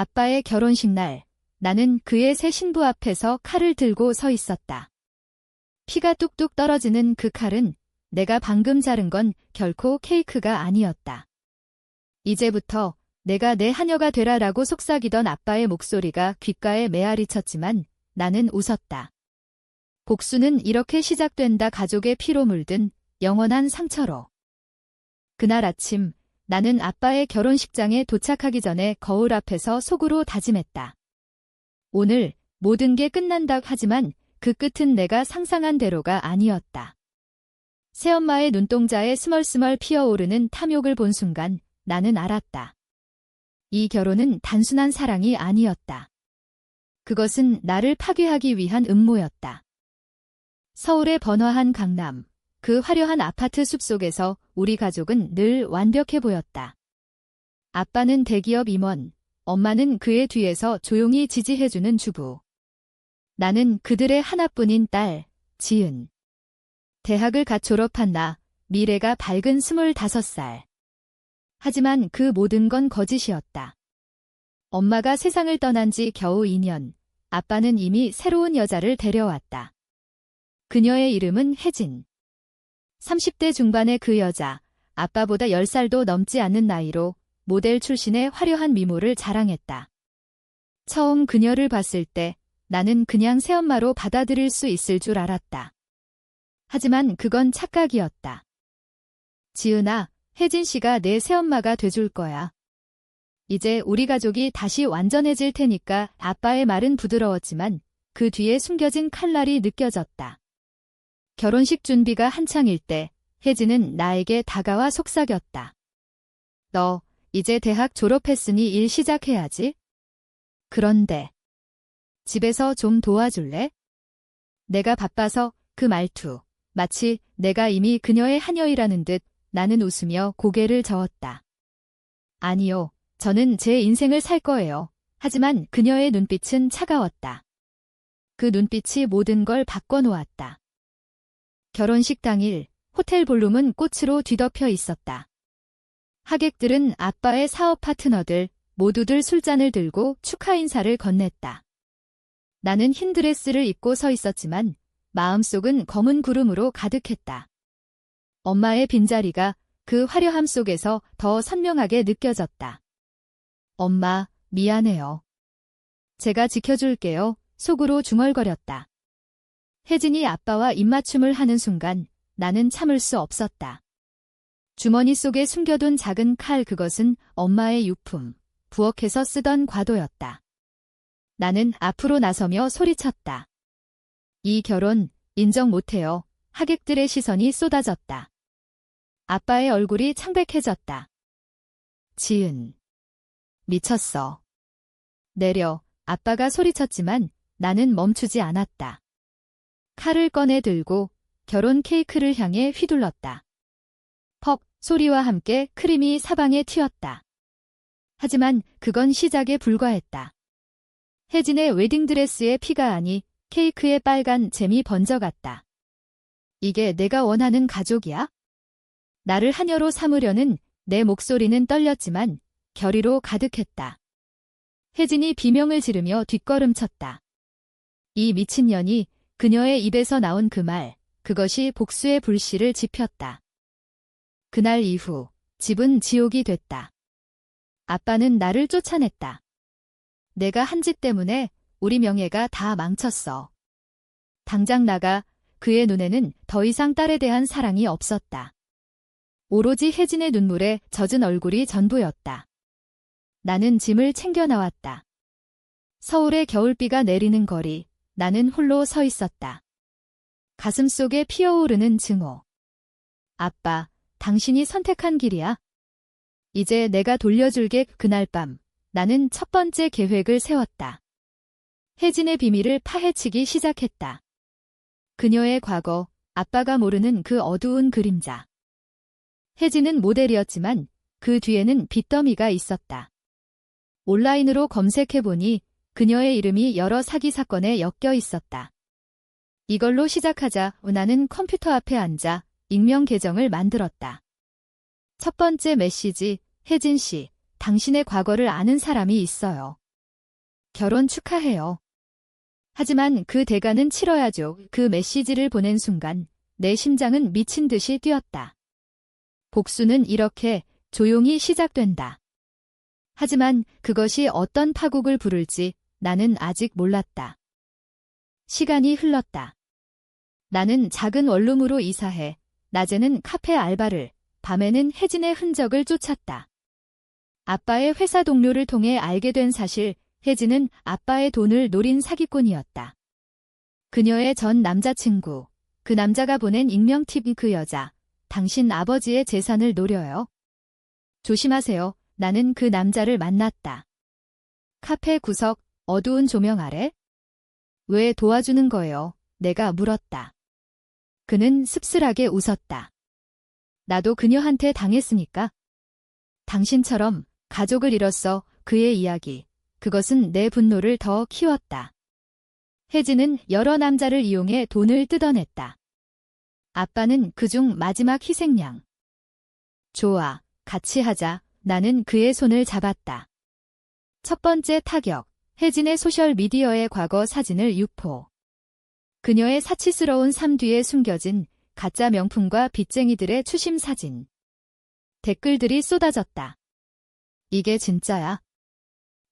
아빠의 결혼식 날, 나는 그의 새 신부 앞에서 칼을 들고 서 있었다. 피가 뚝뚝 떨어지는 그 칼은 내가 방금 자른 건 결코 케이크가 아니었다. 이제부터 내가 내 하녀가 되라라고 속삭이던 아빠의 목소리가 귓가에 메아리 쳤지만 나는 웃었다. 복수는 이렇게 시작된다. 가족의 피로 물든 영원한 상처로. 그날 아침 나는 아빠의 결혼식장에 도착하기 전에 거울 앞에서 속으로 다짐했다. 오늘 모든 게 끝난다. 하지만 그 끝은 내가 상상한 대로가 아니었다. 새엄마의 눈동자에 스멀스멀 피어오르는 탐욕을 본 순간 나는 알았다. 이 결혼은 단순한 사랑이 아니었다. 그것은 나를 파괴하기 위한 음모였다. 서울의 번화한 강남, 그 화려한 아파트 숲속에서 우리 가족은 늘 완벽해 보였다. 아빠는 대기업 임원, 엄마는 그의 뒤에서 조용히 지지해주는 주부. 나는 그들의 하나뿐인 딸, 지은. 대학을 갓 졸업한 나, 미래가 밝은 25살. 하지만 그 모든 건 거짓이었다. 엄마가 세상을 떠난 지 겨우 2년, 아빠는 이미 새로운 여자를 데려왔다. 그녀의 이름은 혜진. 30대 중반의 그 여자, 아빠보다 10살도 넘지 않는 나이로 모델 출신의 화려한 미모를 자랑했다. 처음 그녀를 봤을 때 나는 그냥 새엄마로 받아들일 수 있을 줄 알았다. 하지만 그건 착각이었다. 지은아, 혜진 씨가 내 새엄마가 돼줄 거야. 이제 우리 가족이 다시 완전해질 테니까. 아빠의 말은 부드러웠지만 그 뒤에 숨겨진 칼날이 느껴졌다. 결혼식 준비가 한창일 때 혜진은 나에게 다가와 속삭였다. 너 이제 대학 졸업했으니 일 시작해야지. 그런데 집에서 좀 도와줄래? 내가 바빠서. 그 말투, 마치 내가 이미 그녀의 하녀이라는 듯. 나는 웃으며 고개를 저었다. 아니요, 저는 제 인생을 살 거예요. 하지만 그녀의 눈빛은 차가웠다. 그 눈빛이 모든 걸 바꿔놓았다. 결혼식 당일 호텔 볼룸은 꽃으로 뒤덮여 있었다. 하객들은 아빠의 사업 파트너들 모두들 술잔을 들고 축하 인사를 건넸다. 나는 흰 드레스를 입고 서 있었지만 마음속은 검은 구름으로 가득했다. 엄마의 빈자리가 그 화려함 속에서 더 선명하게 느껴졌다. 엄마, 미안해요. 제가 지켜줄게요. 속으로 중얼거렸다. 혜진이 아빠와 입맞춤을 하는 순간 나는 참을 수 없었다. 주머니 속에 숨겨둔 작은 칼, 그것은 엄마의 유품, 부엌에서 쓰던 과도였다. 나는 앞으로 나서며 소리쳤다. 이 결혼 인정 못해요. 하객들의 시선이 쏟아졌다. 아빠의 얼굴이 창백해졌다. 지은. 미쳤어. 내려. 아빠가 소리쳤지만 나는 멈추지 않았다. 칼을 꺼내 들고 결혼 케이크를 향해 휘둘렀다. 퍽 소리와 함께 크림이 사방에 튀었다. 하지만 그건 시작에 불과했다. 혜진의 웨딩드레스에 피가 아니 케이크에 빨간 잼이 번져갔다. 이게 내가 원하는 가족이야? 나를 하녀로 삼으려는 내 목소리는 떨렸지만 결의로 가득했다. 혜진이 비명을 지르며 뒷걸음쳤다. 이 미친년이. 그녀의 입에서 나온 그 말, 그것이 복수의 불씨를 지폈다. 그날 이후 집은 지옥이 됐다. 아빠는 나를 쫓아냈다. 내가 한 짓 때문에 우리 명예가 다 망쳤어. 당장 나가. 그의 눈에는 더 이상 딸에 대한 사랑이 없었다. 오로지 혜진의 눈물에 젖은 얼굴이 전부였다. 나는 짐을 챙겨 나왔다. 서울의 겨울비가 내리는 거리, 나는 홀로 서 있었다. 가슴속에 피어오르는 증오. 아빠, 당신이 선택한 길이야. 이제 내가 돌려줄게. 그날 밤, 나는 첫 번째 계획을 세웠다. 혜진의 비밀을 파헤치기 시작했다. 그녀의 과거, 아빠가 모르는 그 어두운 그림자. 혜진은 모델이었지만 그 뒤에는 빚더미가 있었다. 온라인으로 검색해보니 그녀의 이름이 여러 사기 사건에 엮여 있었다. 이걸로 시작하자. 나는 컴퓨터 앞에 앉아 익명 계정을 만들었다. 첫 번째 메시지, 혜진 씨, 당신의 과거를 아는 사람이 있어요. 결혼 축하해요. 하지만 그 대가는 치러야죠. 그 메시지를 보낸 순간 내 심장은 미친 듯이 뛰었다. 복수는 이렇게 조용히 시작된다. 하지만 그것이 어떤 파국을 부를지 나는 아직 몰랐다. 시간이 흘렀다. 나는 작은 원룸으로 이사해 낮에는 카페 알바를, 밤에는 혜진의 흔적을 쫓았다. 아빠의 회사 동료를 통해 알게 된 사실, 혜진은 아빠의 돈을 노린 사기꾼이었다. 그녀의 전 남자친구, 그 남자가 보낸 익명 팁이 그 여자, 당신 아버지의 재산을 노려요. 조심하세요. 나는 그 남자를 만났다. 카페 구석, 어두운 조명 아래? 왜 도와주는 거예요? 내가 물었다. 그는 씁쓸하게 웃었다. 나도 그녀한테 당했으니까. 당신처럼 가족을 잃었어. 그의 이야기. 그것은 내 분노를 더 키웠다. 혜진은 여러 남자를 이용해 돈을 뜯어냈다. 아빠는 그중 마지막 희생양. 좋아, 같이 하자. 나는 그의 손을 잡았다. 첫 번째 타격. 혜진의 소셜미디어의 과거 사진을 유포. 그녀의 사치스러운 삶 뒤에 숨겨진 가짜 명품과 빚쟁이들의 추심 사진. 댓글들이 쏟아졌다. 이게 진짜야.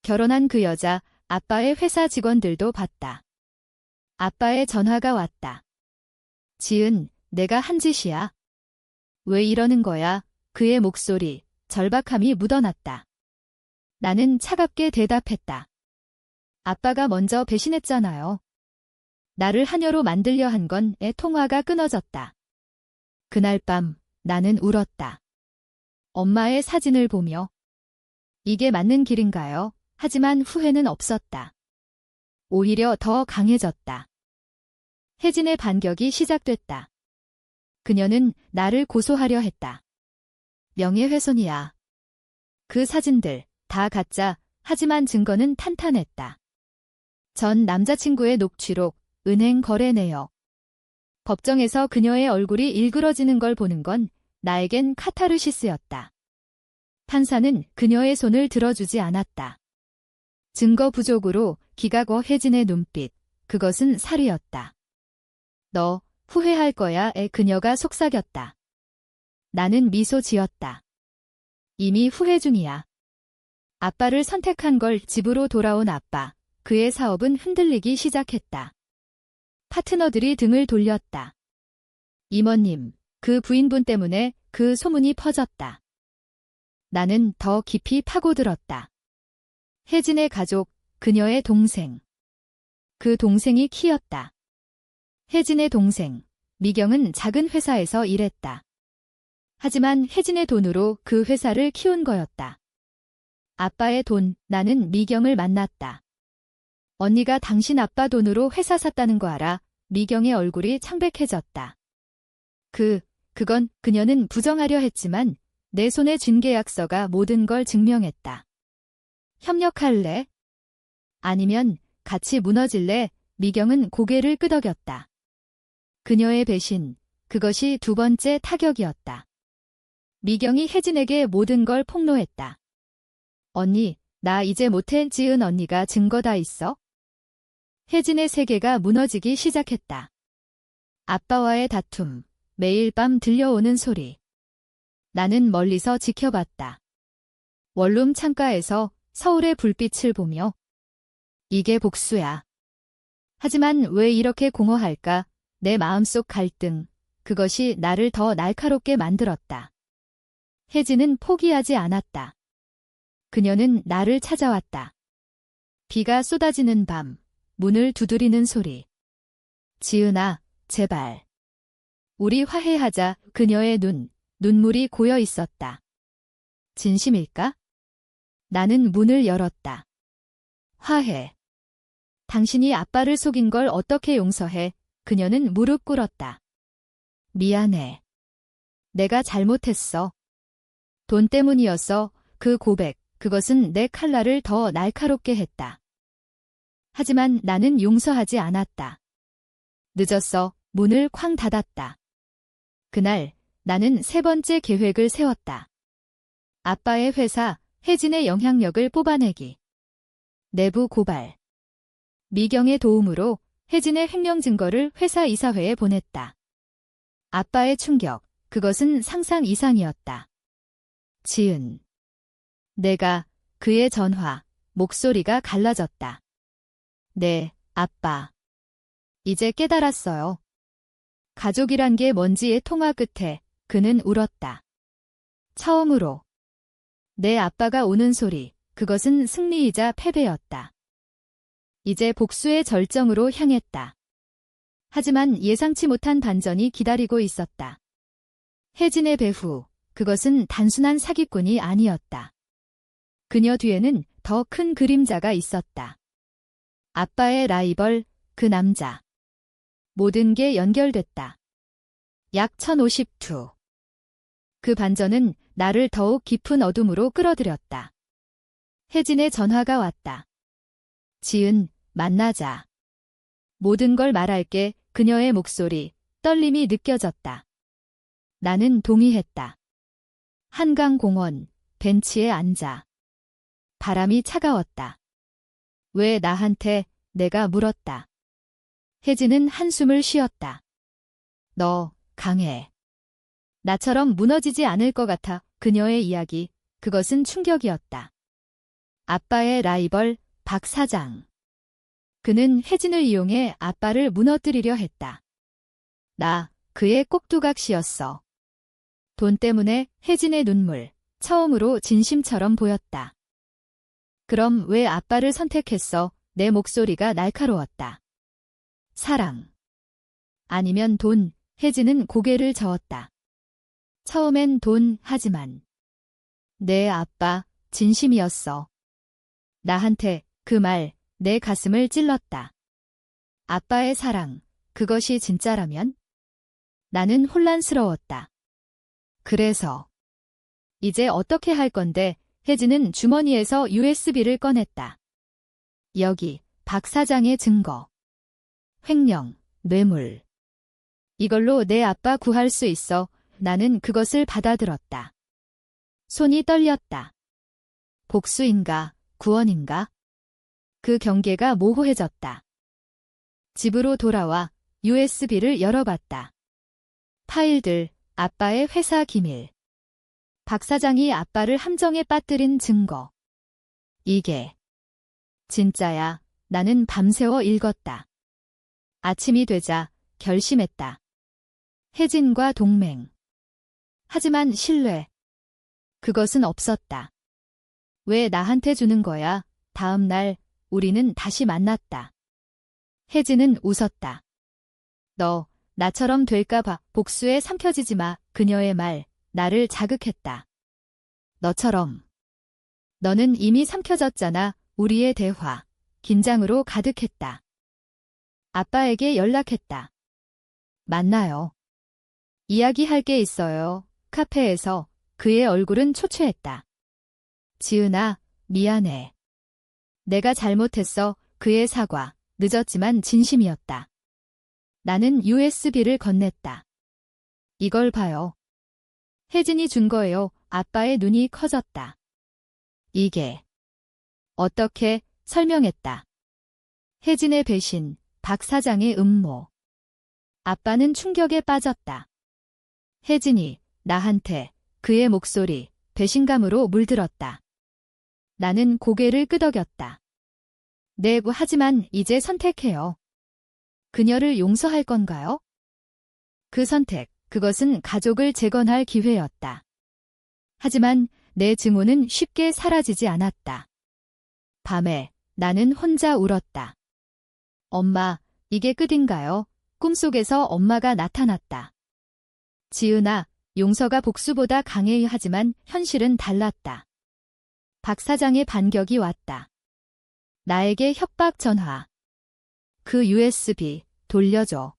결혼한 그 여자, 아빠의 회사 직원들도 봤다. 아빠의 전화가 왔다. 지은, 내가 한 짓이야. 왜 이러는 거야? 그의 목소리, 절박함이 묻어났다. 나는 차갑게 대답했다. 아빠가 먼저 배신했잖아요. 나를 하녀로 만들려 한 건 애 통화가 끊어졌다. 그날 밤 나는 울었다. 엄마의 사진을 보며 이게 맞는 길인가요? 하지만 후회는 없었다. 오히려 더 강해졌다. 혜진의 반격이 시작됐다. 그녀는 나를 고소하려 했다. 명예훼손이야. 그 사진들 다 가짜, 하지만 증거는 탄탄했다. 전 남자친구의 녹취록, 은행 거래 내역. 법정에서 그녀의 얼굴이 일그러지는 걸 보는 건 나에겐 카타르시스였다. 판사는 그녀의 손을 들어주지 않았다. 증거 부족으로 기각어 혜진의 눈빛, 그것은 살이었다. 너 후회할 거야에 그녀가 속삭였다. 나는 미소 지었다. 이미 후회 중이야. 아빠를 선택한 걸 집으로 돌아온 아빠, 그의 사업은 흔들리기 시작했다. 파트너들이 등을 돌렸다. 임원님, 그 부인분 때문에 그 소문이 퍼졌다. 나는 더 깊이 파고들었다. 혜진의 가족, 그녀의 동생. 그 동생이 키였다. 혜진의 동생, 미경은 작은 회사에서 일했다. 하지만 혜진의 돈으로 그 회사를 키운 거였다. 아빠의 돈, 나는 미경을 만났다. 언니가 당신 아빠 돈으로 회사 샀다는 거 알아? 미경의 얼굴이 창백해졌다. 그건 그녀는 부정하려 했지만 내 손에 쥔 계약서가 모든 걸 증명했다. 협력할래? 아니면 같이 무너질래? 미경은 고개를 끄덕였다. 그녀의 배신, 그것이 두 번째 타격이었다. 미경이 혜진에게 모든 걸 폭로했다. 언니, 나 이제 못해. 지은 언니가 증거 다 있어? 혜진의 세계가 무너지기 시작했다. 아빠와의 다툼, 매일 밤 들려오는 소리. 나는 멀리서 지켜봤다. 원룸 창가에서 서울의 불빛을 보며 이게 복수야. 하지만 왜 이렇게 공허할까? 내 마음속 갈등, 그것이 나를 더 날카롭게 만들었다. 혜진은 포기하지 않았다. 그녀는 나를 찾아왔다. 비가 쏟아지는 밤, 문을 두드리는 소리. 지은아, 제발. 우리 화해하자. 그녀의 눈물이 고여 있었다. 진심일까? 나는 문을 열었다. 화해. 당신이 아빠를 속인 걸 어떻게 용서해? 그녀는 무릎 꿇었다. 미안해. 내가 잘못했어. 돈 때문이었어. 그 고백, 그것은 내 칼날을 더 날카롭게 했다. 하지만 나는 용서하지 않았다. 늦었어. 문을 쾅 닫았다. 그날 나는 세 번째 계획을 세웠다. 아빠의 회사, 혜진의 영향력을 뽑아내기. 내부 고발. 미경의 도움으로 혜진의 횡령 증거를 회사 이사회에 보냈다. 아빠의 충격, 그것은 상상 이상이었다. 지은. 내가, 그의 전화, 목소리가 갈라졌다. 네, 아빠. 이제 깨달았어요. 가족이란 게 뭔지의 통화 끝에 그는 울었다. 처음으로. 내 아빠가 우는 소리, 그것은 승리이자 패배였다. 이제 복수의 절정으로 향했다. 하지만 예상치 못한 반전이 기다리고 있었다. 혜진의 배후, 그것은 단순한 사기꾼이 아니었다. 그녀 뒤에는 더 큰 그림자가 있었다. 아빠의 라이벌, 그 남자. 모든 게 연결됐다. 약 1052. 그 반전은 나를 더욱 깊은 어둠으로 끌어들였다. 혜진의 전화가 왔다. 지은, 만나자. 모든 걸 말할게. 그녀의 목소리, 떨림이 느껴졌다. 나는 동의했다. 한강공원, 벤치에 앉아. 바람이 차가웠다. 왜 나한테? 내가 물었다. 혜진은 한숨을 쉬었다. 너, 강해. 나처럼 무너지지 않을 것 같아. 그녀의 이야기, 그것은 충격이었다. 아빠의 라이벌, 박 사장. 그는 혜진을 이용해 아빠를 무너뜨리려 했다. 나, 그의 꼭두각시였어. 돈 때문에 혜진의 눈물, 처음으로 진심처럼 보였다. 그럼 왜 아빠를 선택했어? 내 목소리가 날카로웠다. 사랑. 아니면 돈, 혜진은 고개를 저었다. 처음엔 돈, 하지만. 내 아빠, 진심이었어. 나한테, 그 말, 내 가슴을 찔렀다. 아빠의 사랑, 그것이 진짜라면? 나는 혼란스러웠다. 그래서. 이제 어떻게 할 건데? 혜진은 주머니에서 USB를 꺼냈다. 여기, 박 사장의 증거. 횡령, 뇌물. 이걸로 내 아빠 구할 수 있어. 나는 그것을 받아들었다. 손이 떨렸다. 복수인가, 구원인가? 그 경계가 모호해졌다. 집으로 돌아와 USB를 열어봤다. 파일들, 아빠의 회사 기밀. 박 사장이 아빠를 함정에 빠뜨린 증거. 이게 진짜야. 나는 밤새워 읽었다. 아침이 되자 결심했다. 혜진과 동맹. 하지만 신뢰. 그것은 없었다. 왜 나한테 주는 거야? 다음 날 우리는 다시 만났다. 혜진은 웃었다. 너, 나처럼 될까 봐. 복수에 삼켜지지 마. 그녀의 말, 나를 자극했다. 너처럼. 너는 이미 삼켜졌잖아. 우리의 대화, 긴장으로 가득했다. 아빠에게 연락했다. 만나요. 이야기할 게 있어요. 카페에서. 그의 얼굴은 초췌했다. 지은아, 미안해. 내가 잘못했어. 그의 사과, 늦었지만 진심이었다. 나는 USB를 건넸다. 이걸 봐요. 혜진이 준 거예요. 아빠의 눈이 커졌다. 이게. 어떻게? 설명했다. 혜진의 배신, 박 사장의 음모. 아빠는 충격에 빠졌다. 혜진이 나한테, 그의 목소리, 배신감으로 물들었다. 나는 고개를 끄덕였다. 네, 하지만 이제 선택해요. 그녀를 용서할 건가요? 그 선택, 그것은 가족을 재건할 기회였다. 하지만 내 증오는 쉽게 사라지지 않았다. 밤에 나는 혼자 울었다. 엄마, 이게 끝인가요? 꿈속에서 엄마가 나타났다. 지은아, 용서가 복수보다 강해. 하지만 현실은 달랐다. 박 사장의 반격이 왔다. 나에게 협박 전화. 그 USB 돌려줘.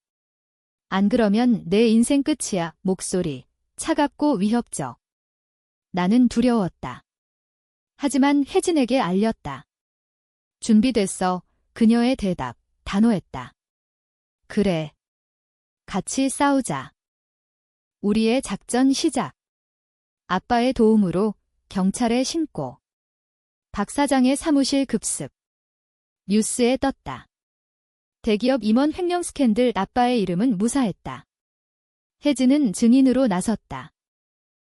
안 그러면 내 인생 끝이야. 목소리 차갑고 위협적. 나는 두려웠다. 하지만 혜진에게 알렸다. 준비됐어. 그녀의 대답 단호했다. 그래. 같이 싸우자. 우리의 작전 시작. 아빠의 도움으로 경찰에 신고. 박 사장의 사무실 급습. 뉴스에 떴다. 대기업 임원 횡령 스캔들 아빠의 이름은 무사했다. 혜진은 증인으로 나섰다.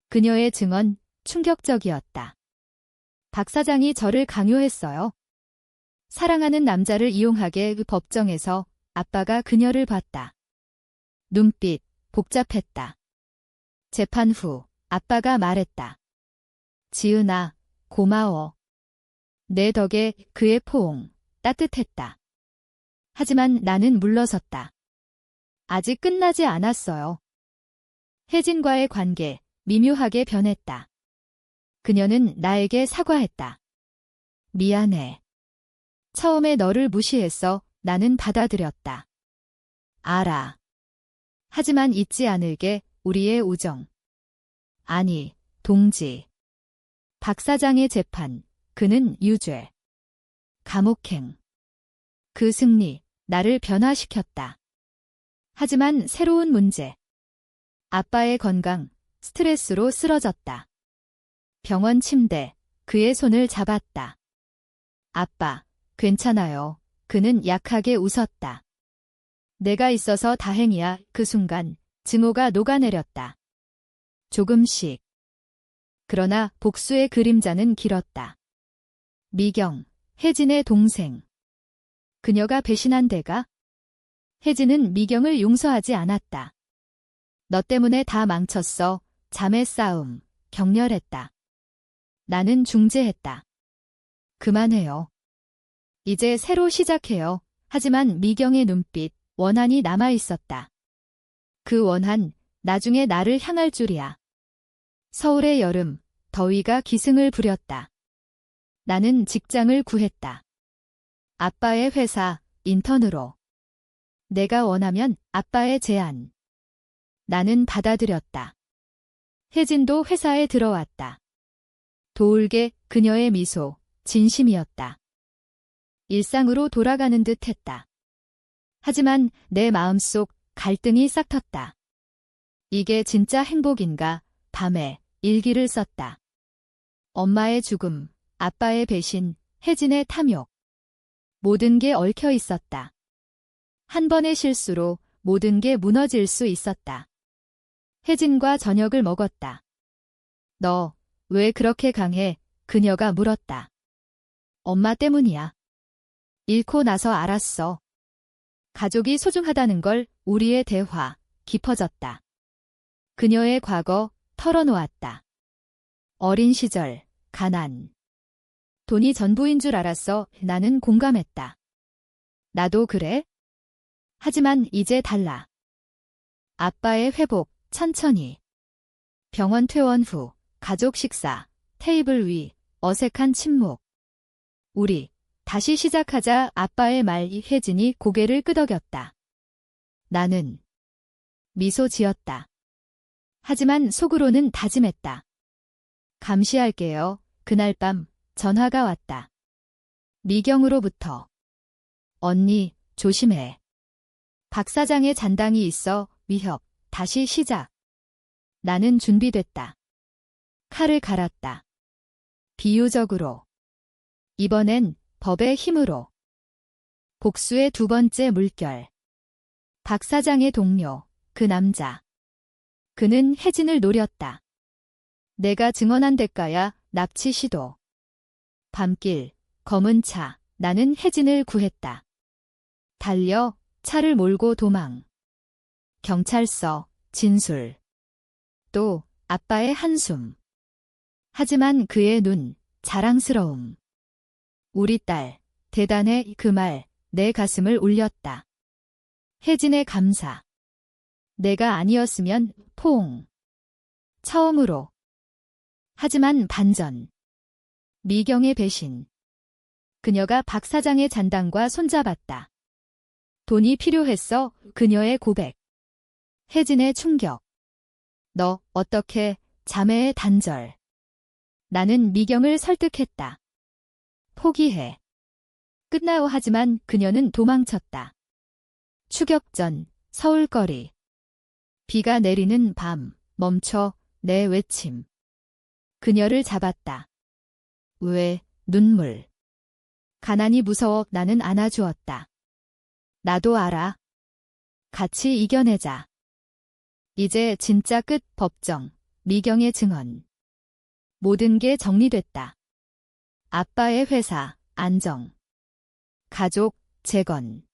그녀의 증언 충격적이었다. 박 사장이 저를 강요했어요. 사랑하는 남자를 이용하게 법정에서 아빠가 그녀를 봤다. 눈빛 복잡했다. 재판 후 아빠가 말했다. 지은아, 고마워. 내 덕에 그의 포옹 따뜻했다. 하지만 나는 물러섰다. 아직 끝나지 않았어요. 혜진과의 관계 미묘하게 변했다. 그녀는 나에게 사과했다. 미안해. 처음에 너를 무시했어. 나는 받아들였다. 알아. 하지만 잊지 않을게. 우리의 우정. 아니, 동지. 박 사장의 재판. 그는 유죄. 감옥행. 그 승리, 나를 변화시켰다. 하지만 새로운 문제. 아빠의 건강, 스트레스로 쓰러졌다. 병원 침대, 그의 손을 잡았다. 아빠, 괜찮아요. 그는 약하게 웃었다. 내가 있어서 다행이야. 그 순간 증오가 녹아내렸다. 조금씩. 그러나 복수의 그림자는 길었다. 미경, 혜진의 동생. 그녀가 배신한 데가? 혜진은 미경을 용서하지 않았다. 너 때문에 다 망쳤어. 잠의 싸움, 격렬했다. 나는 중재했다. 그만해요. 이제 새로 시작해요. 하지만 미경의 눈빛, 원한이 남아있었다. 그 원한, 나중에 나를 향할 줄이야. 서울의 여름, 더위가 기승을 부렸다. 나는 직장을 구했다. 아빠의 회사, 인턴으로. 내가 원하면 아빠의 제안. 나는 받아들였다. 혜진도 회사에 들어왔다. 도울게 그녀의 미소, 진심이었다. 일상으로 돌아가는 듯 했다. 하지만 내 마음속 갈등이 싹텄다. 이게 진짜 행복인가? 밤에 일기를 썼다. 엄마의 죽음, 아빠의 배신, 혜진의 탐욕. 모든 게 얽혀 있었다. 한 번의 실수로 모든 게 무너질 수 있었다. 혜진과 저녁을 먹었다. 너, 왜 그렇게 강해? 그녀가 물었다. 엄마 때문이야. 잃고 나서 알았어. 가족이 소중하다는 걸. 우리의 대화, 깊어졌다. 그녀의 과거, 털어놓았다. 어린 시절, 가난. 돈이 전부인 줄 알았어. 나는 공감했다. 나도 그래? 하지만 이제 달라. 아빠의 회복, 천천히. 병원 퇴원 후, 가족 식사, 테이블 위, 어색한 침묵. 우리, 다시 시작하자. 아빠의 말. 혜진이 고개를 끄덕였다. 나는 미소 지었다. 하지만 속으로는 다짐했다. 감시할게요. 그날 밤 전화가 왔다. 미경으로부터. 언니, 조심해. 박 사장의 잔당이 있어. 위협, 다시 시작. 나는 준비됐다. 칼을 갈았다. 비유적으로. 이번엔 법의 힘으로. 복수의 두 번째 물결. 박 사장의 동료, 그 남자. 그는 혜진을 노렸다. 내가 증언한 대가야. 납치 시도. 밤길, 검은 차. 나는 혜진을 구했다. 달려, 차를 몰고 도망. 경찰서, 진술. 또 아빠의 한숨. 하지만 그의 눈, 자랑스러움. 우리 딸, 대단해. 그 말, 내 가슴을 울렸다. 혜진의 감사. 내가 아니었으면 포옹. 처음으로. 하지만 반전. 미경의 배신. 그녀가 박 사장의 잔당과 손잡았다. 돈이 필요했어. 그녀의 고백. 혜진의 충격. 너 어떻게? 자매의 단절. 나는 미경을 설득했다. 포기해. 끝나요. 하지만 그녀는 도망쳤다. 추격 전, 서울거리. 비가 내리는 밤, 멈춰, 내 외침. 그녀를 잡았다. 왜, 눈물. 가난이 무서워 나는 안아주었다. 나도 알아. 같이 이겨내자. 이제 진짜 끝. 법정, 미경의 증언. 모든 게 정리됐다. 아빠의 회사, 안정. 가족, 재건.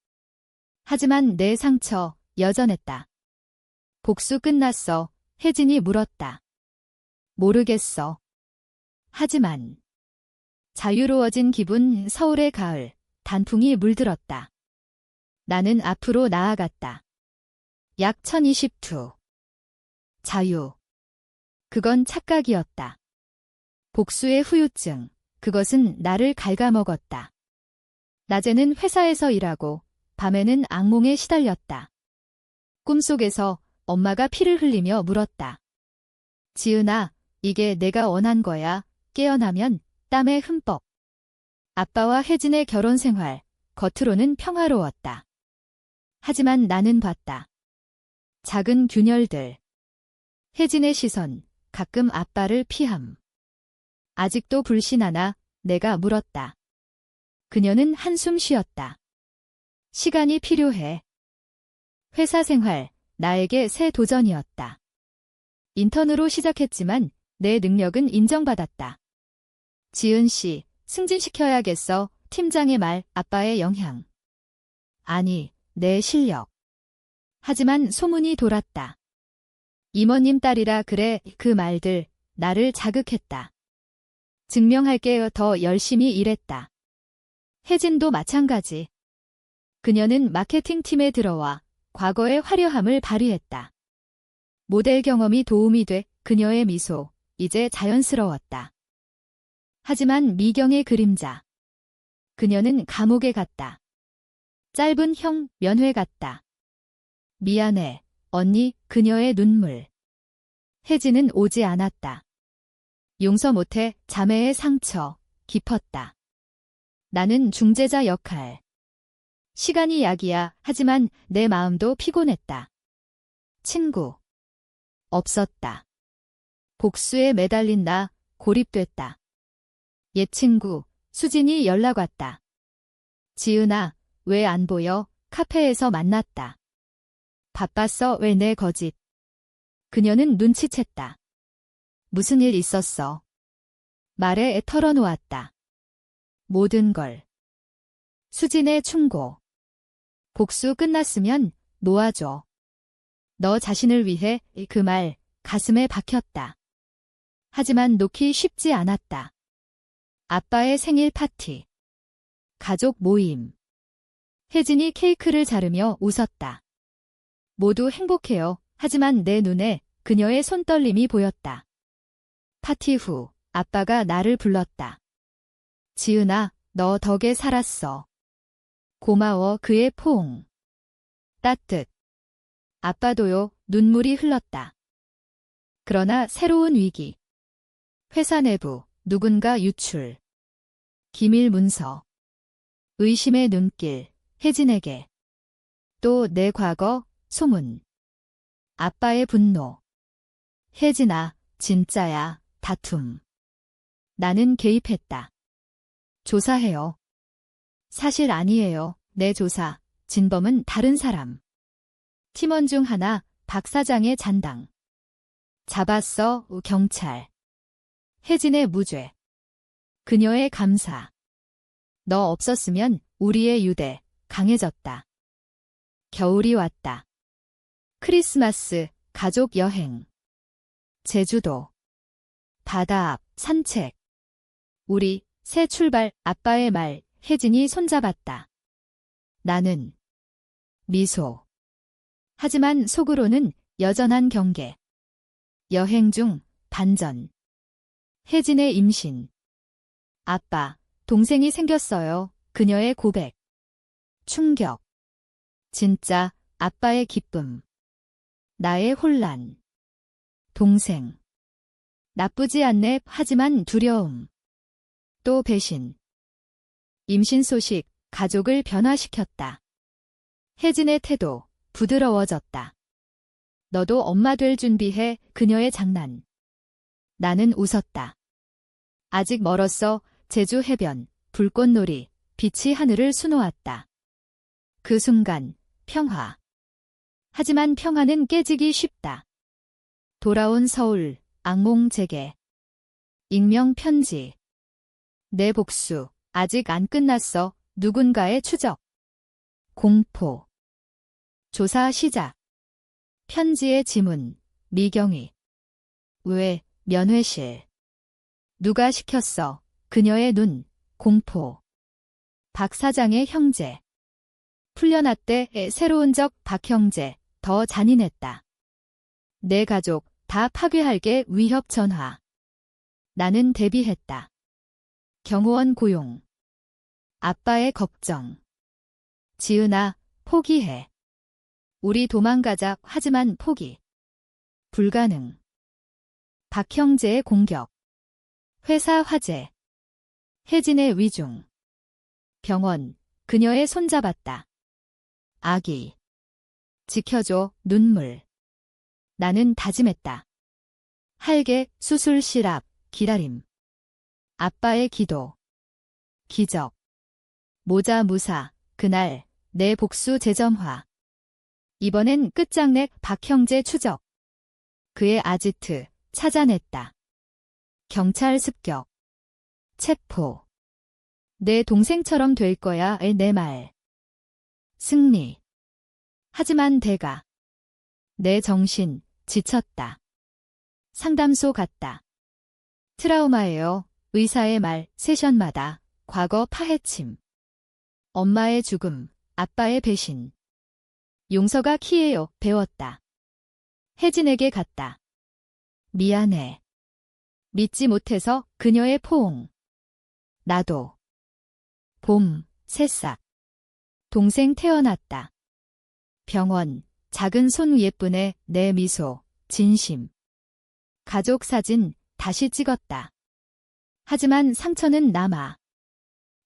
하지만 내 상처, 여전했다. 복수 끝났어. 혜진이 물었다. 모르겠어. 하지만 자유로워진 기분. 서울의 가을, 단풍이 물들었다. 나는 앞으로 나아갔다. 약 1022. 자유. 그건 착각이었다. 복수의 후유증. 그것은 나를 갉아먹었다. 낮에는 회사에서 일하고 밤에는 악몽에 시달렸다. 꿈속에서 엄마가 피를 흘리며 물었다. 지은아, 이게 내가 원한 거야. 깨어나면 땀에 흠뻑. 아빠와 혜진의 결혼 생활, 겉으로는 평화로웠다. 하지만 나는 봤다. 작은 균열들. 혜진의 시선, 가끔 아빠를 피함. 아직도 불신하나? 내가 물었다. 그녀는 한숨 쉬었다. 시간이 필요해. 회사 생활, 나에게 새 도전이었다. 인턴으로 시작했지만 내 능력은 인정받았다. 지은 씨, 승진시켜야겠어. 팀장의 말, 아빠의 영향. 아니, 내 실력. 하지만 소문이 돌았다. 이모님 딸이라 그래. 그 말들 나를 자극했다. 증명할게. 더 열심히 일했다. 혜진도 마찬가지. 그녀는 마케팅팀에 들어와 과거의 화려함을 발휘했다. 모델 경험이 도움이 돼. 그녀의 미소, 이제 자연스러웠다. 하지만 미경의 그림자. 그녀는 감옥에 갔다. 짧은 형, 면회 갔다. 미안해, 언니. 그녀의 눈물. 혜진은 오지 않았다. 용서 못해. 자매의 상처, 깊었다. 나는 중재자 역할. 시간이 약이야. 하지만 내 마음도 피곤했다. 친구. 없었다. 복수에 매달린 나, 고립됐다. 옛 친구, 수진이 연락 왔다. 지은아, 왜 안 보여? 카페에서 만났다. 바빴어. 왜 내 거짓? 그녀는 눈치챘다. 무슨 일 있었어? 말에 털어놓았다. 모든 걸. 수진의 충고. 복수 끝났으면 놓아줘. 너 자신을 위해. 그 말 가슴에 박혔다. 하지만 놓기 쉽지 않았다. 아빠의 생일 파티. 가족 모임. 혜진이 케이크를 자르며 웃었다. 모두 행복해요. 하지만 내 눈에 그녀의 손떨림이 보였다. 파티 후 아빠가 나를 불렀다. 지은아, 너 덕에 살았어. 고마워. 그의 포옹. 따뜻. 아빠도요. 눈물이 흘렀다. 그러나 새로운 위기. 회사 내부, 누군가 유출. 기밀 문서. 의심의 눈길, 혜진에게. 또 내 과거, 소문. 아빠의 분노. 혜진아, 진짜야. 다툼. 나는 개입했다. 조사해요. 사실 아니에요. 내 조사. 진범은 다른 사람. 팀원 중 하나, 박 사장의 잔당. 잡았어. 경찰. 혜진의 무죄. 그녀의 감사. 너 없었으면 우리의 유대 강해졌다. 겨울이 왔다. 크리스마스, 가족 여행. 제주도. 바다 앞, 산책. 우리, 새 출발. 아빠의 말. 혜진이 손잡았다. 나는 미소. 하지만 속으로는 여전한 경계. 여행 중 반전. 혜진의 임신. 아빠, 동생이 생겼어요. 그녀의 고백. 충격. 진짜 아빠의 기쁨. 나의 혼란. 동생. 나쁘지 않네. 하지만 두려움. 또 배신. 임신 소식, 가족을 변화시켰다. 혜진의 태도, 부드러워졌다. 너도 엄마 될 준비해. 그녀의 장난. 나는 웃었다. 아직 멀었어. 제주 해변, 불꽃놀이, 빛이 하늘을 수놓았다. 그 순간 평화. 하지만 평화는 깨지기 쉽다. 돌아온 서울, 악몽 재개. 익명 편지. 내 복수, 아직 안 끝났어. 누군가의 추적. 공포. 조사 시작. 편지의 지문, 미경이. 왜, 면회실. 누가 시켰어? 그녀의 눈, 공포. 박 사장의 형제. 풀려났대. 새로운 적 박 형제, 더 잔인했다. 내 가족, 다 파괴할게. 위협 전화. 나는 대비했다. 경호원 고용. 아빠의 걱정. 지은아, 포기해. 우리 도망가자. 하지만 포기. 불가능. 박 형제의 공격. 회사 화재. 혜진의 위중. 병원. 그녀의 손잡았다. 아기. 지켜줘. 눈물. 나는 다짐했다. 할게. 수술실 앞. 기다림. 아빠의 기도. 기적. 모자 무사. 그날 내 복수 재점화. 이번엔 끝장내. 박 형제 추적. 그의 아지트 찾아냈다. 경찰 습격. 체포. 내 동생처럼 될 거야. 내 말. 승리. 하지만 대가. 내 정신 지쳤다. 상담소 갔다. 트라우마예요. 의사의 말, 세션마다. 과거 파헤침. 엄마의 죽음, 아빠의 배신. 용서가 키예요. 배웠다. 혜진에게 갔다. 미안해. 믿지 못해서. 그녀의 포옹. 나도. 봄, 새싹. 동생 태어났다. 병원, 작은 손 예쁘네. 내 미소, 진심. 가족 사진 다시 찍었다. 하지만 상처는 남아.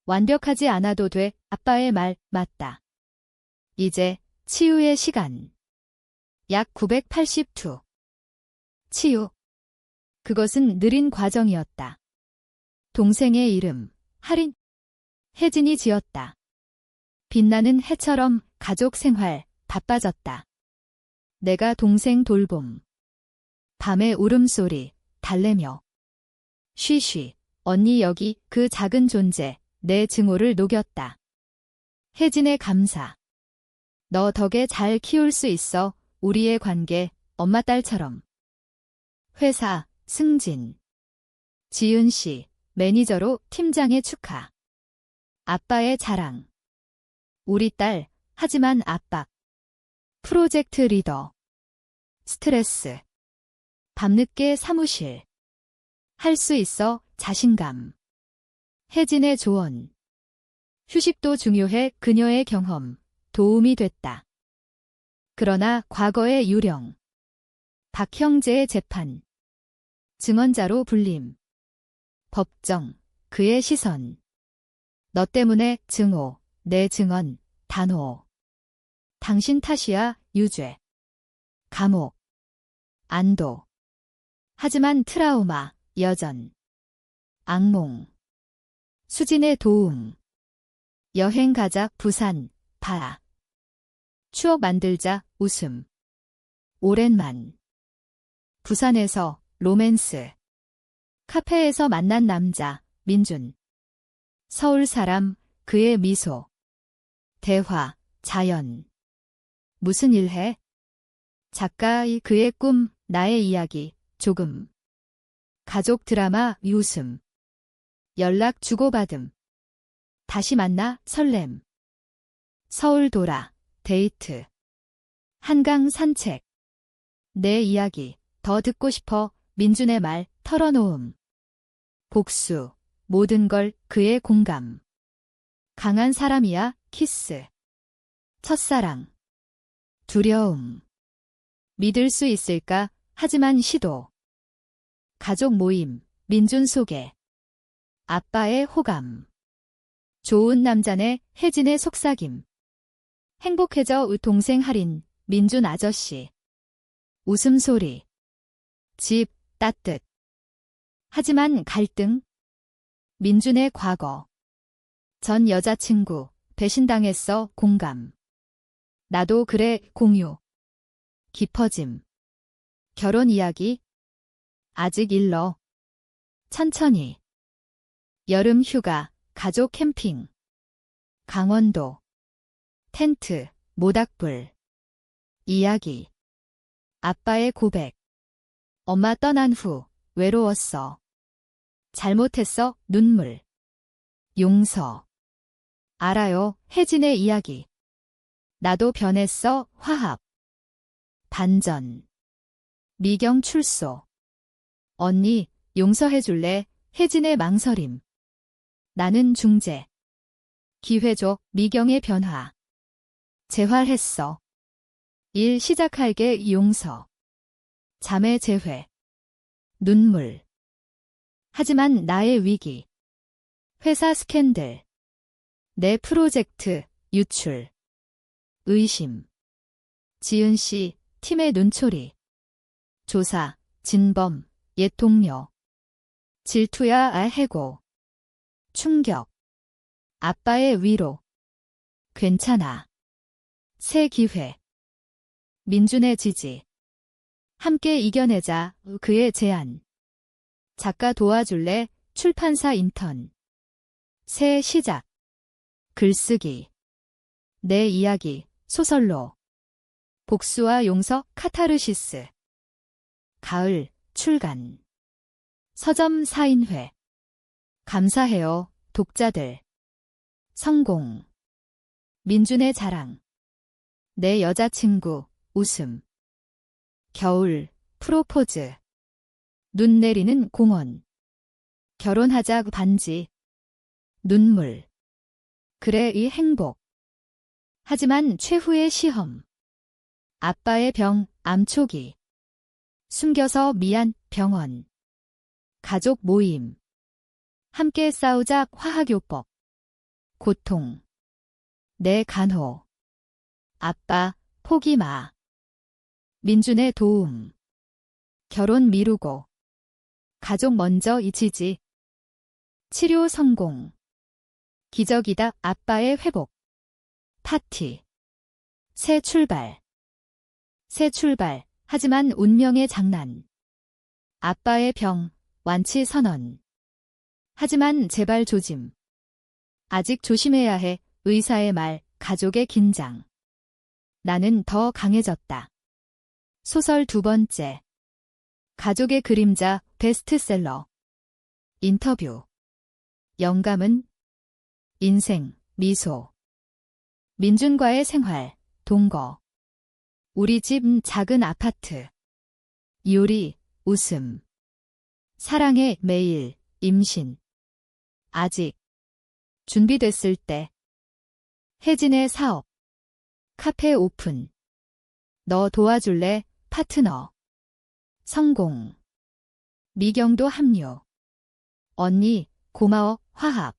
완벽하지 않아도 돼. 아빠의 말 맞다. 이제 치유의 시간. 약 982. 치유. 그것은 느린 과정이었다. 동생의 이름, 할인. 혜진이 지었다. 빛나는 해처럼 가족 생활 바빠졌다. 내가 동생 돌봄. 밤의 울음소리, 달래며. 쉬쉬, 언니 여기. 그 작은 존재, 내 증오를 녹였다. 혜진의 감사. 너 덕에 잘 키울 수 있어. 우리의 관계, 엄마 딸처럼. 회사, 승진. 지은 씨, 매니저로 팀장의 축하. 아빠의 자랑. 우리 딸, 하지만 압박. 프로젝트 리더. 스트레스. 밤늦게 사무실. 할 수 있어. 자신감. 혜진의 조언. 휴식도 중요해. 그녀의 경험. 도움이 됐다. 그러나 과거의 유령. 박 형제의 재판. 증언자로 불림. 법정. 그의 시선. 너 때문에. 증오. 내 증언. 단호. 당신 탓이야. 유죄. 감옥. 안도. 하지만 트라우마. 여전. 악몽. 수진의 도움. 여행 가자. 부산. 바. 추억 만들자. 웃음. 오랜만. 부산에서. 로맨스. 카페에서 만난 남자. 민준. 서울 사람. 그의 미소. 대화. 자연. 무슨 일 해? 작가의 그의 꿈. 나의 이야기. 조금. 가족 드라마. 웃음. 연락 주고받음. 다시 만나. 설렘. 서울 돌아. 데이트. 한강 산책. 내 이야기. 더 듣고 싶어. 민준의 말. 털어놓음. 복수. 모든 걸. 그의 공감. 강한 사람이야. 키스. 첫사랑. 두려움. 믿을 수 있을까? 하지만 시도. 가족 모임. 민준 소개. 아빠의 호감. 좋은 남자네. 혜진의 속삭임. 행복해져. 동생 할인. 민준 아저씨. 웃음소리. 집. 따뜻. 하지만 갈등. 민준의 과거. 전 여자친구, 배신당했어, 공감. 나도 그래, 공유. 깊어짐. 결혼 이야기? 아직 일러. 천천히. 여름 휴가, 가족 캠핑. 강원도. 텐트, 모닥불. 이야기. 아빠의 고백. 엄마 떠난 후, 외로웠어. 잘못했어, 눈물. 용서. 알아요, 혜진의 이야기. 나도 변했어, 화합. 반전. 미경 출소. 언니, 용서해줄래? 혜진의 망설임. 나는 중재. 기회 줘, 미경의 변화. 재활했어. 일 시작할게, 용서. 자매 재회. 눈물. 하지만 나의 위기. 회사 스캔들. 내 프로젝트, 유출. 의심. 지은 씨, 팀의 눈초리. 조사, 진범, 옛 동료. 질투야, 해고. 충격. 아빠의 위로. 괜찮아. 새 기회. 민준의 지지. 함께 이겨내자, 그의 제안. 작가 도와줄래? 출판사 인턴. 새 시작. 글쓰기. 내 이야기, 소설로. 복수와 용서, 카타르시스. 가을, 출간. 서점 사인회. 감사해요, 독자들. 성공. 민준의 자랑. 내 여자친구, 웃음. 겨울, 프로포즈. 눈 내리는 공원. 결혼하자, 반지. 눈물. 그래, 이 행복. 하지만 최후의 시험. 아빠의 병, 암 초기. 숨겨서 미안, 병원. 가족 모임. 함께 싸우자, 화학요법. 고통. 내 간호. 아빠, 포기 마. 민준의 도움. 결혼 미루고. 가족 먼저 잊히지. 치료 성공. 기적이다, 아빠의 회복. 파티. 새 출발. 새 출발, 하지만 운명의 장난. 아빠의 병, 완치 선언. 하지만 제발 조짐. 아직 조심해야 해, 의사의 말, 가족의 긴장. 나는 더 강해졌다. 소설 두 번째. 가족의 그림자, 베스트셀러. 인터뷰. 영감은? 인생, 미소. 민준과의 생활, 동거. 우리 집 작은 아파트. 요리, 웃음. 사랑의 매일, 임신. 아직. 준비됐을 때. 혜진의 사업. 카페 오픈. 너 도와줄래? 파트너. 성공. 미경도 합류. 언니, 고마워, 화합.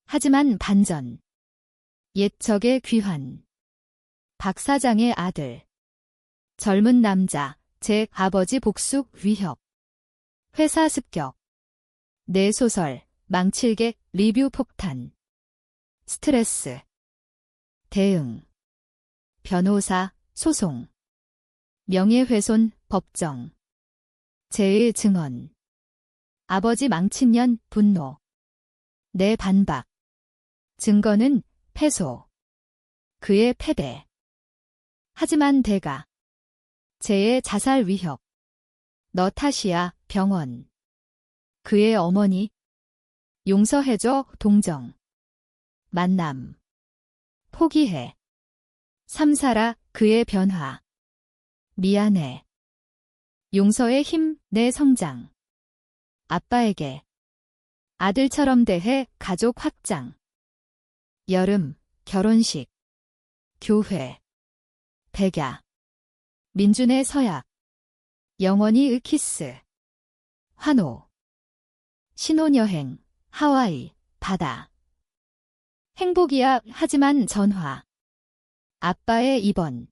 하지만 반전. 옛적의 귀환. 박 사장의 아들. 젊은 남자, 제 아버지 복수 위협. 회사 습격. 내 소설, 망칠개, 리뷰 폭탄. 스트레스. 대응. 변호사, 소송. 명예훼손, 법정. 재의 증언. 아버지 망친 년, 분노. 내 반박. 증거는 패소. 그의 패배. 하지만 대가. 재의 자살 위협. 너 탓이야, 병원. 그의 어머니. 용서해줘, 동정. 만남. 포기해. 삼사라, 그의 변화. 미안해. 용서의 힘, 내 성장. 아빠에게. 아들처럼 대해, 가족 확장. 여름, 결혼식. 교회. 백야. 민준의 서약. 영원히 키스. 환호. 신혼여행, 하와이, 바다. 행복이야, 하지만 전화. 아빠의 입원.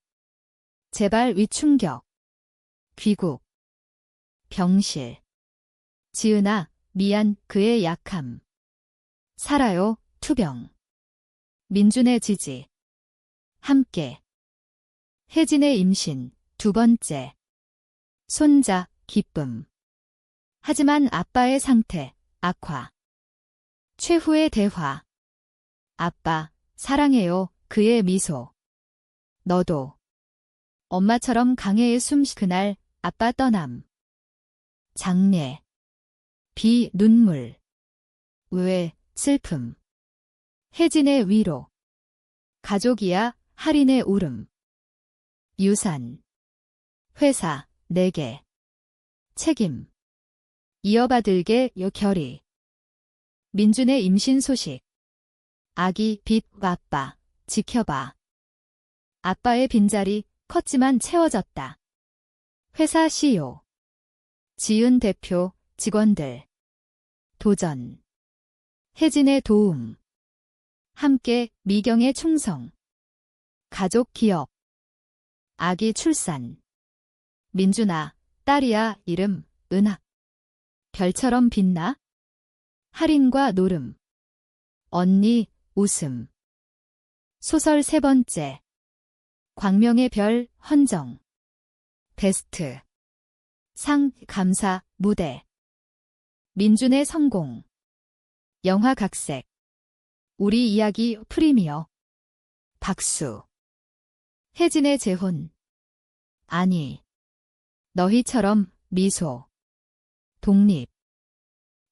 재발 위충격. 귀국. 병실. 지은아, 미안, 그의 약함. 살아요, 투병. 민준의 지지. 함께. 혜진의 임신. 두 번째. 손자. 기쁨. 하지만 아빠의 상태. 악화. 최후의 대화. 아빠, 사랑해요. 그의 미소. 너도. 엄마처럼 강해의 그날 아빠 떠남. 장례. 비, 눈물. 왜, 슬픔. 혜진의 위로. 가족이야, 할인의 울음. 유산. 회사, 내게. 책임. 이어받을게, 결의. 민준의 임신 소식. 아기, 빛, 아빠, 지켜봐. 아빠의 빈자리, 컸지만 채워졌다. 회사 CEO. 지은 대표, 직원들. 도전. 혜진의 도움. 함께, 미경의 충성. 가족 기억. 아기 출산. 민준아, 딸이야, 이름, 은하. 별처럼 빛나? 할인과 노름. 언니, 웃음. 소설 세 번째. 광명의 별, 헌정. 베스트. 상, 감사, 무대. 민준의 성공. 영화 각색. 우리 이야기 프리미어. 박수. 혜진의 재혼. 아니. 너희처럼 미소. 독립.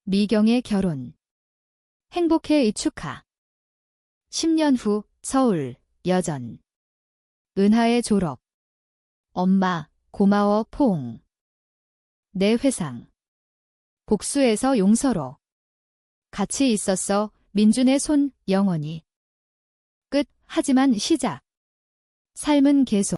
미경의 결혼. 행복해 이축하. 10년 후 서울 여전. 은하의 졸업. 엄마 고마워 포옹. 내 회상. 복수에서 용서로. 같이 있었어 민준의 손 영원히. 끝. 하지만 시작. 삶은 계속.